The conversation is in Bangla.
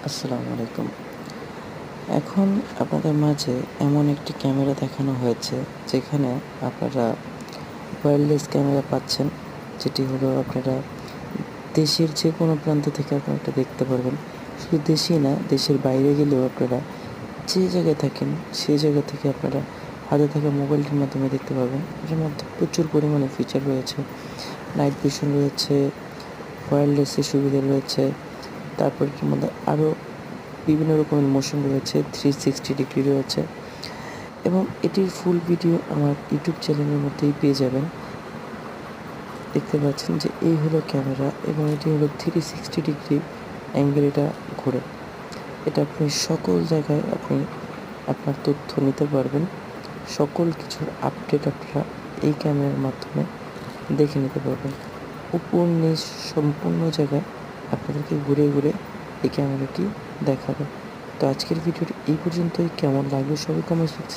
আসসালামু আলাইকুম। এখন আপনাদের মাঝে এমন একটি ক্যামেরা দেখানো হয়েছে, যেখানে আপনারা ওয়্যারলেস ক্যামেরা পাচ্ছেন। যেটি হলো আপনারা দেশের যেকোনো প্রান্ত থেকে আপনারা এটা দেখতে পারবেন। শুধু দেশেই না, দেশের বাইরে গেলেও আপনারা যে জায়গায় থাকেন, সেই জায়গা থেকে আপনারা হাতে থাকা মোবাইলটির মাধ্যমে দেখতে পারবেন। এটার মধ্যে প্রচুর পরিমাণে ফিচার রয়েছে। নাইট ভিশন রয়েছে, ওয়্যারলেসের সুবিধা রয়েছে। তারপর এটার মধ্যে আরও বিভিন্ন রকমের মোশন রয়েছে, 360 ডিগ্রি রয়েছে এবং এটির ফুল ভিডিও আমার ইউটিউব চ্যানেলের মধ্যেই পেয়ে যাবেন। দেখতে পাচ্ছেন যে এই হলো ক্যামেরা এবং এটি হলো 360 ডিগ্রি অ্যাঙ্গেল, এটা ঘোরে। এটা আপনি সকল জায়গায় আপনি আপনার তথ্য নিতে পারবেন। সকল কিছুর আপডেট আপনারা এই ক্যামেরার মাধ্যমে দেখে নিতে পারবেন। উপর নিচ সম্পূর্ণ জায়গায় আপনাদেরকে ঘুরে ঘুরে এই ক্যামেরাটি দেখাবে। তো আজকের ভিডিওটি এই পর্যন্তই। কেমন লাগলো সবাই কমেন্ট